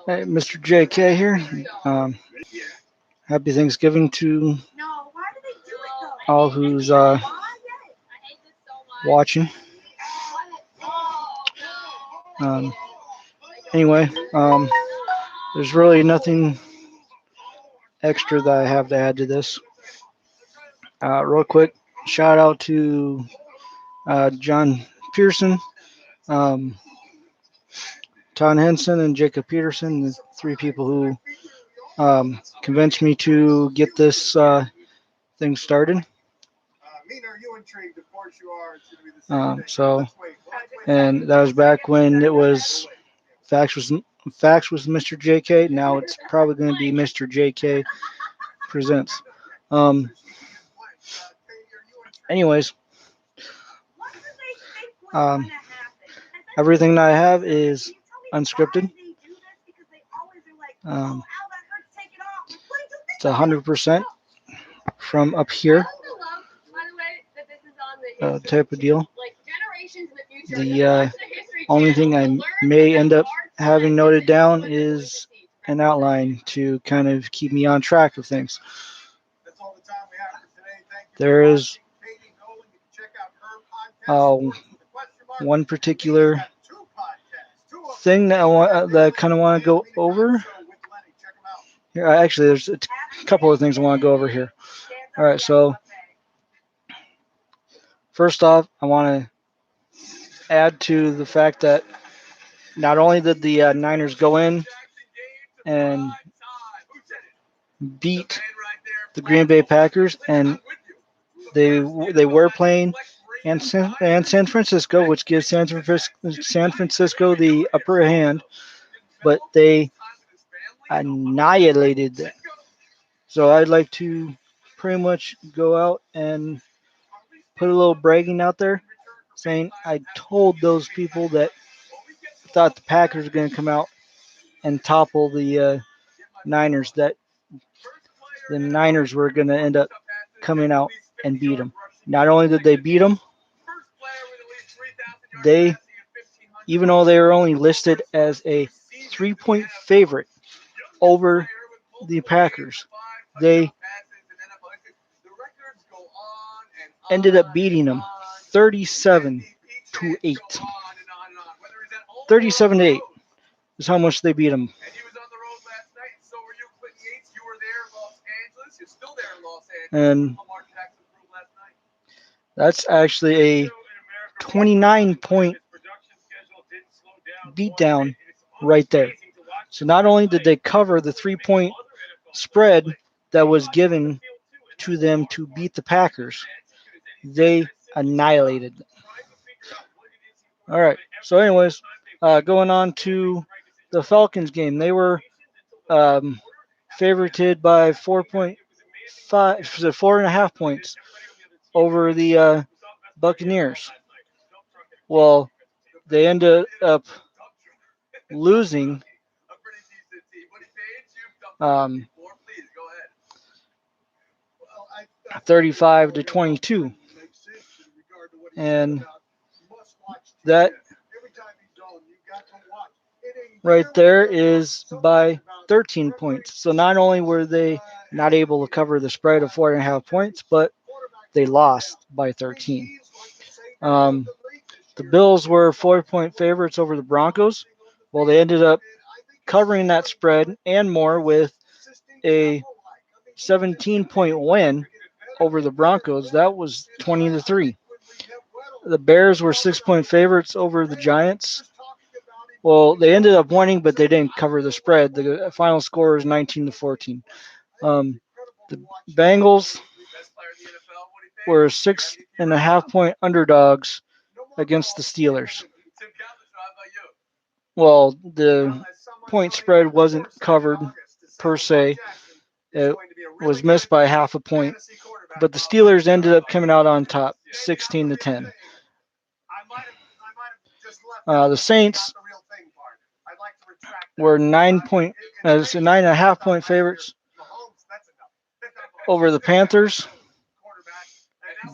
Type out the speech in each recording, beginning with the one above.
Hey, Mr. JK here. Happy Thanksgiving to all who's watching. Um, anyway, there's really nothing extra that I have to add to this. Real quick, shout out to John Pearson, um, Ton Henson, and Jacob Peterson, the three people who convinced me to get this thing started. So, and that was back when it was Fax was Fax was Mr. JK. Now it's probably going to be Mr. JK presents. Um, anyways, um, everything that I have is unscripted. Um, it's 100% from up here type of deal. The only thing I may end up having noted down is an outline to kind of keep me on track of things. There is uh, one particular thing that I kind of want to go over. Here, actually, there's a couple of things I want to go over here. All right, so first off, I want to add to the fact that not only did the Niners go in and beat the Green Bay Packers, and they were playing and San Francisco, which gives San Francisco the upper hand, but they annihilated them. So I'd like to pretty much go out and put a little bragging out there, saying I told those people that thought the Packers were going to come out and topple the Niners that the Niners were going to end up coming out and beat them. Not only did they beat them, they, even though they were only listed as a 3-point favorite over the Packers, they ended up beating them 37-8. 37-8 is how much they beat them. And that's actually a 29-point beatdown right there. So not only did they cover the 3-point spread that was given to them to beat the Packers, they annihilated them. All right. So, anyways, going on to the Falcons game, they were favorited by 4.5 points over the Buccaneers. Well, they ended up losing um, 35-22, and that right there is by 13 points. So not only were they not able to cover the spread of 4.5 points, but they lost by 13. The Bills were 4-point favorites over the Broncos. Well, they ended up covering that spread and more with a 17-point win over the Broncos. That was 20-3. The Bears were 6-point favorites over the Giants. Well, they ended up winning, but they didn't cover the spread. The final score is 19-14. The Bengals were 6.5-point underdogs against the Steelers. Well, the point spread wasn't covered per se. It was missed by half a point, but the Steelers ended up coming out on top, 16-10. The Saints were 9.5 point favorites over the Panthers.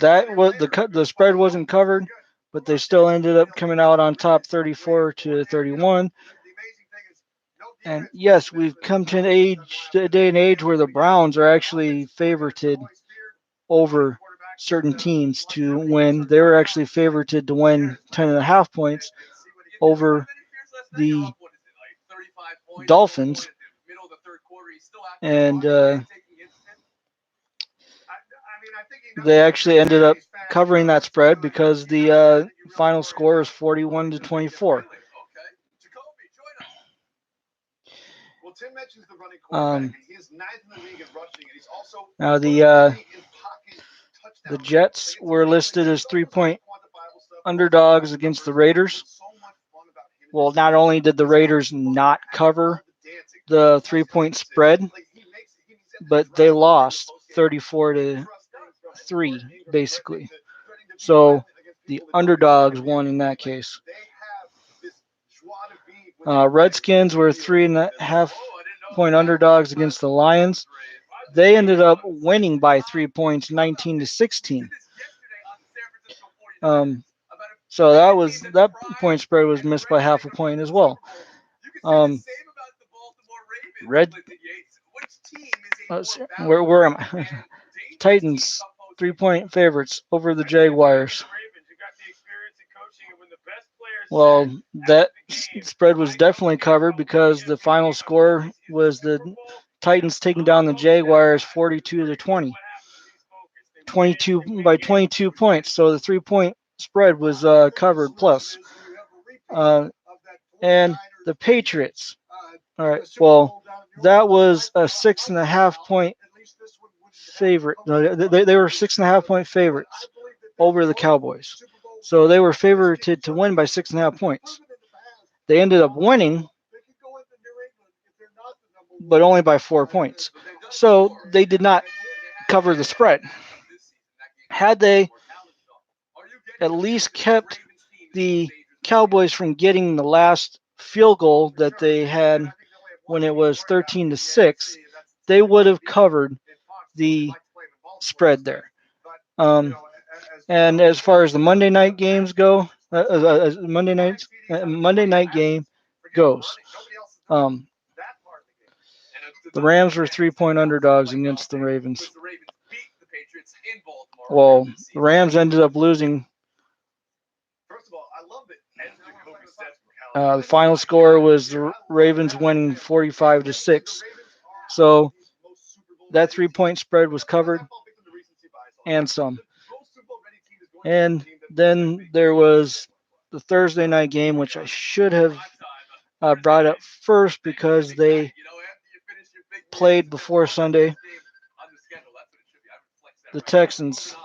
That was the spread wasn't covered, but they still ended up coming out on top, 34-31. And yes, we've come to a day and age where the Browns are actually favorited over certain teams to win. They were actually favorited to win 10.5 points over the Dolphins, and they actually ended up covering that spread because the final score is 41-24. Um, Now the Jets were listed as 3-point underdogs against the Raiders. Well, not only did the Raiders not cover the 3-point spread, but they lost 34-3 basically. So the underdogs won in that case. Redskins were 3.5-point underdogs against the Lions. They ended up winning by 3 points, 19-16. So that point spread was missed by half a point as well. Red. Where am I? Titans 3-point favorites over the Jaguars. Well, that spread was definitely covered because the final score was the Titans taking down the Jaguars 42-20. 22 points. So the 3-point spread was covered plus. And the Patriots. All right. Well, that was a 6.5-point favorite. They were 6.5-point favorites over the Cowboys. So they were favorited to win by 6.5 points. They ended up winning, but only by 4 points. So they did not cover the spread. Had they at least kept the Cowboys from getting the last field goal that they had when it was 13-6, they would have covered the spread there. And as far as the Monday night games go, Monday night game goes, the Rams were 3-point underdogs against the Ravens. Well, the Rams ended up losing. The final score was the Ravens winning 45-6. So that 3-point spread was covered and some. And then there was the Thursday night game, which I should have brought up first because they played before Sunday. The Texans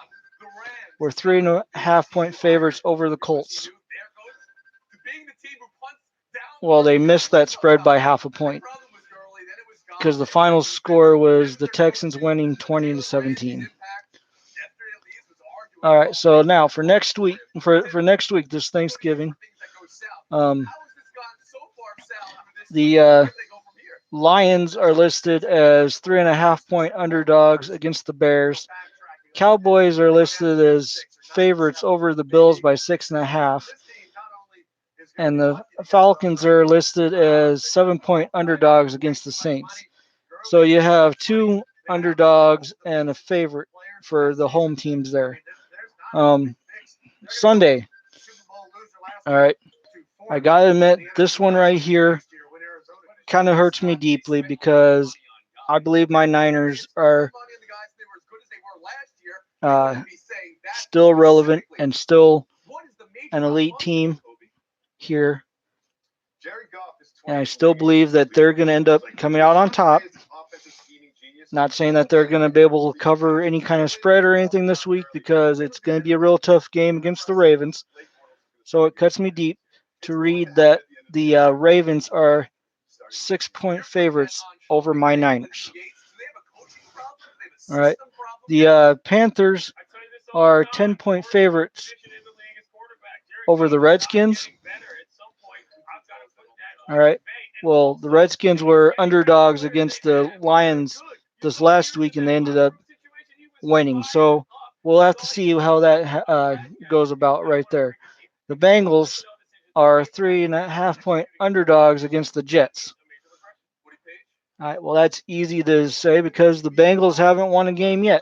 were 3.5-point favorites over the Colts. Well, they missed that spread by half a point because the final score was the Texans winning 20-17. All right, so now for next week, this Thanksgiving, the Lions are listed as 3.5-point underdogs against the Bears. Cowboys are listed as favorites over the Bills by 6.5. And the Falcons are listed as 7-point underdogs against the Saints. So you have 2 underdogs and a favorite for the home teams there. Sunday. All right. I got to admit, this one right here kind of hurts me deeply because I believe my Niners are still relevant and still an elite team here. And I still believe that they're going to end up coming out on top. Not saying that they're going to be able to cover any kind of spread or anything this week because it's going to be a real tough game against the Ravens. So it cuts me deep to read that the Ravens are 6-point favorites over my Niners. All right. The Panthers are 10-point favorites over the Redskins. All right. Well, the Redskins were underdogs against the Lions this last week, and they ended up winning. So we'll have to see how that goes about right there. The Bengals are 3.5-point underdogs against the Jets. All right, well, that's easy to say because the Bengals haven't won a game yet.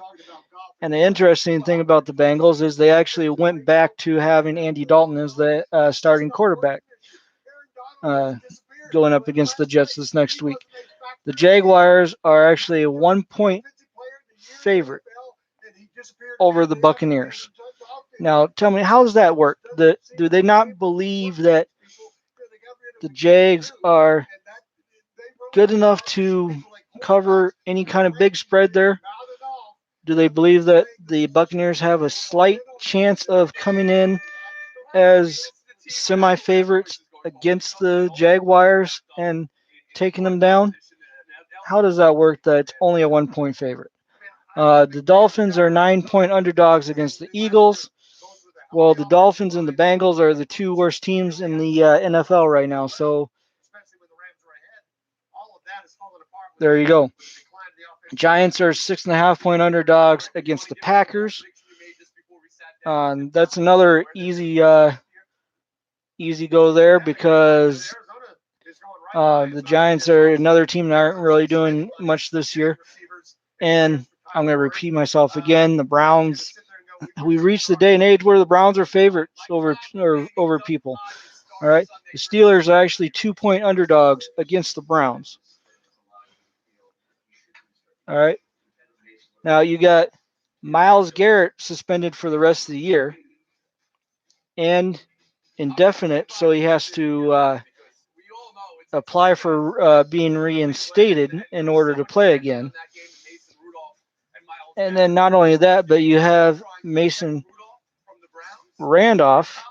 And the interesting thing about the Bengals is they actually went back to having Andy Dalton as the starting quarterback uh, going up against the Jets this next week. The Jaguars are actually a 1 point favorite over the Buccaneers. Now, tell me, how does that work? Do they not believe that the Jags are good enough to cover any kind of big spread there? Do they believe that the Buccaneers have a slight chance of coming in as semi favorites against the Jaguars and taking them down? How does that work that it's only a 1 point favorite? The Dolphins are 9 point underdogs against the Eagles. Well, the Dolphins and the Bengals are the two worst teams in the NFL right now. So there you go. Giants are 6.5 point underdogs against the Packers. That's another easy go there because the Giants are another team that aren't really doing much this year. And I'm going to repeat myself again. The Browns, we reached the day and age where the Browns are favorites over people. All right. The Steelers are actually 2 point underdogs against the Browns. All right. Now you got Myles Garrett suspended for the rest of the year and indefinite, so he has to apply for being reinstated in order to play again. And then not only that, but you have Mason Randolph,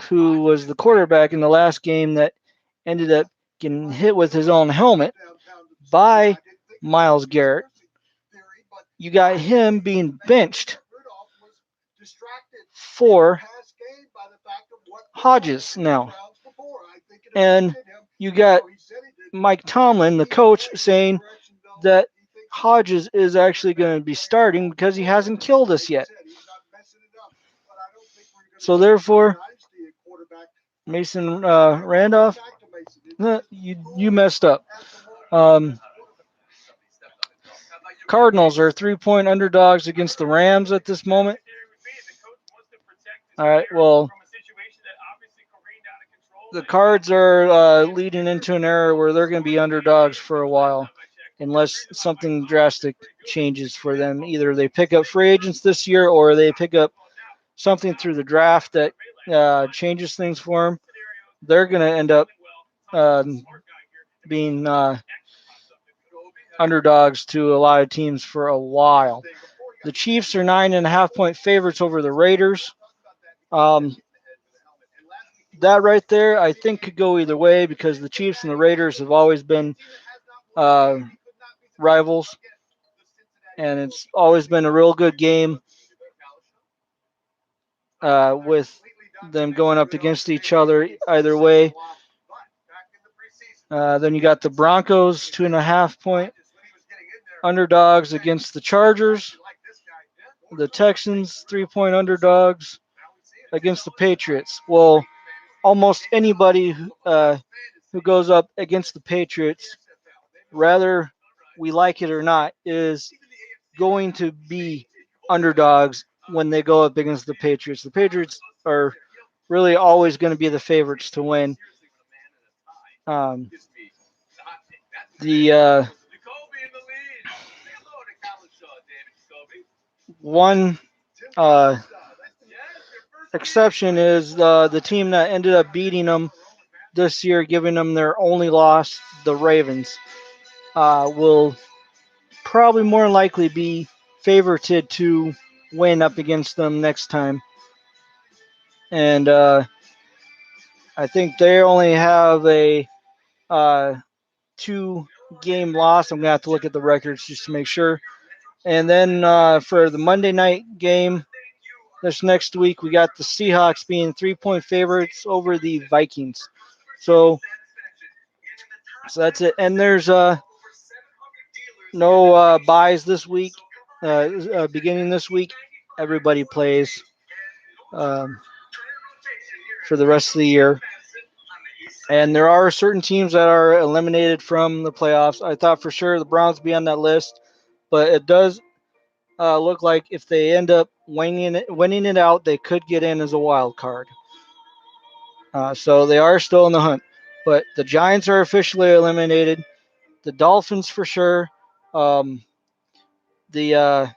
who was the quarterback in the last game that ended up getting hit with his own helmet by Myles Garrett. You got him being benched for Hodges now. And you got Mike Tomlin, the coach, saying that Hodges is actually going to be starting because he hasn't killed us yet. So therefore, Mason Randolph, you messed up. Cardinals are 3 point underdogs against the Rams at this moment. All right, well, the Cards are leading into an era where they're going to be underdogs for a while, unless something drastic changes for them. Either they pick up free agents this year, or they pick up something through the draft that changes things for them. They're going to end up being underdogs to a lot of teams for a while. The Chiefs are 9.5 point favorites over the Raiders. That right there, I think, could go either way because the Chiefs and the Raiders have always been rivals, and it's always been a real good game with them going up against each other either way. Then you got the Broncos, 2.5 point underdogs against the Chargers. The Texans, 3 point underdogs against the Patriots. Well, almost anybody who goes up against the Patriots, whether we like it or not, is going to be underdogs when they go up against the Patriots. The Patriots are really always going to be the favorites to win. The one exception is the team that ended up beating them this year, giving them their only loss, the Ravens, will probably more likely be favorited to win up against them next time. And I think they only have a 2-game loss. I'm going to have to look at the records just to make sure. And then for the Monday night game this next week, we got the Seahawks being 3 point favorites over the Vikings. So that's it. And there's no buys this week. Beginning this week, everybody plays for the rest of the year. And there are certain teams that are eliminated from the playoffs. I thought for sure the Browns would be on that list, but it does look like if they end up winning it out, they could get in as a wild card. So they are still in the hunt. But the Giants are officially eliminated. The Dolphins for sure. Um, the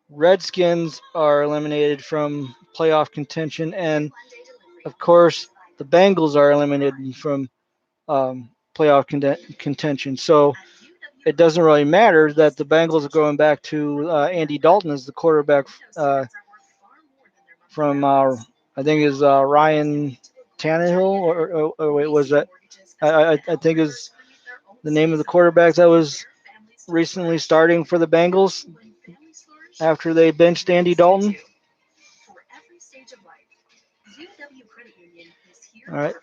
Redskins are eliminated from playoff contention, and of course the Bengals are eliminated from playoff contention. So it doesn't really matter that the Bengals are going back to Andy Dalton as the quarterback from I think is Ryan Tannehill or wait, was that I think is the name of the quarterback that was recently starting for the Bengals after they benched Andy Dalton. All right,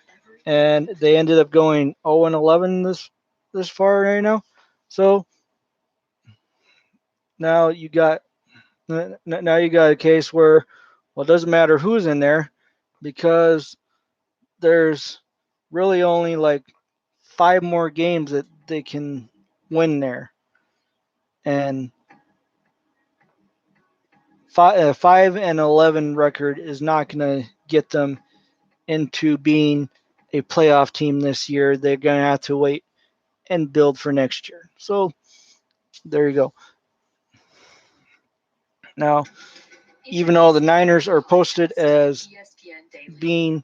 and they ended up going 0-11 this far right now. So now you got a case where well, it doesn't matter who's in there because there's really only like 5 more games that they can win there, and 5-11 record is not going to get them into being a playoff team this year. They're going to have to wait and build for next year. So there you go. Now, even though the Niners are posted as being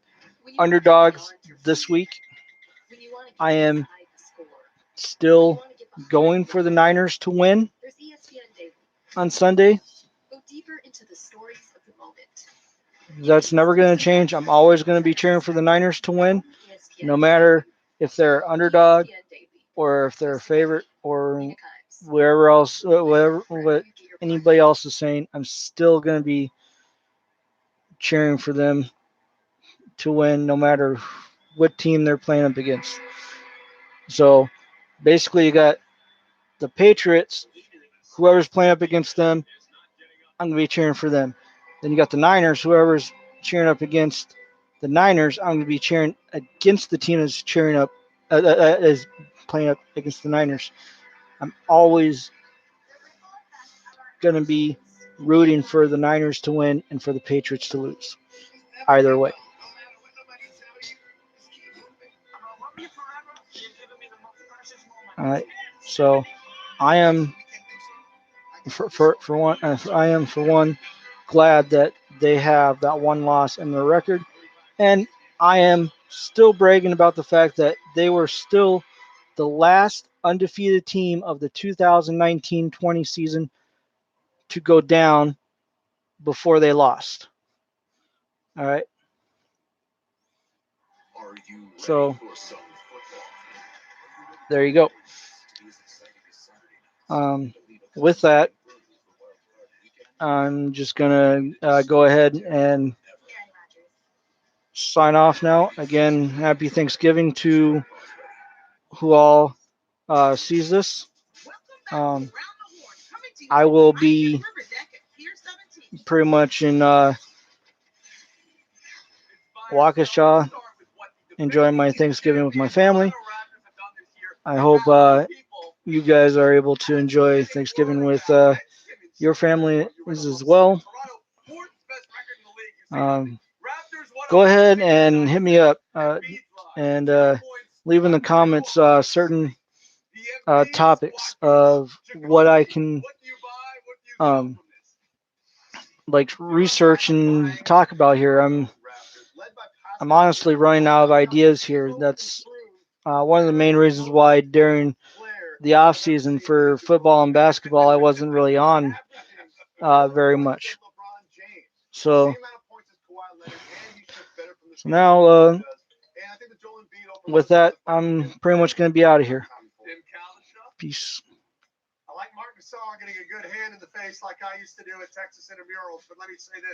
underdogs this week, I am still going for the Niners to win on Sunday. That's never going to change. I'm always going to be cheering for the Niners to win, no matter if they're underdog or if they're a favorite or wherever else, what anybody else is saying. I'm still going to be cheering for them to win, no matter what team they're playing up against. So basically, you got the Patriots. Whoever's playing up against them, I'm going to be cheering for them. Then you got the Niners. Whoever's cheering up against the Niners, I'm going to be cheering against the team that's cheering up, is playing up against the Niners. I'm always going to be rooting for the Niners to win and for the Patriots to lose. Either way. All right. So I am for one. I am for one glad that they have that one loss in their record, and I am still bragging about the fact that they were still the last undefeated team of the 2019-20 season to go down before they lost. All right. So there you go. With that, I'm just going to go ahead and sign off now. Again, happy Thanksgiving to who all sees this. I will be pretty much in Waukesha enjoying my Thanksgiving with my family. I hope you guys are able to enjoy Thanksgiving with your family as well. Go ahead and hit me up and leave in the comments certain topics of what I can like research and talk about here. I'm honestly running out of ideas here. That's one of the main reasons why during the off season for football and basketball I wasn't really on very much. So now with that, I'm pretty much going to be out of here. Peace. I like Mark Gasol getting a good hand in the face like I used to do at Texas Intramurals, but let me say this.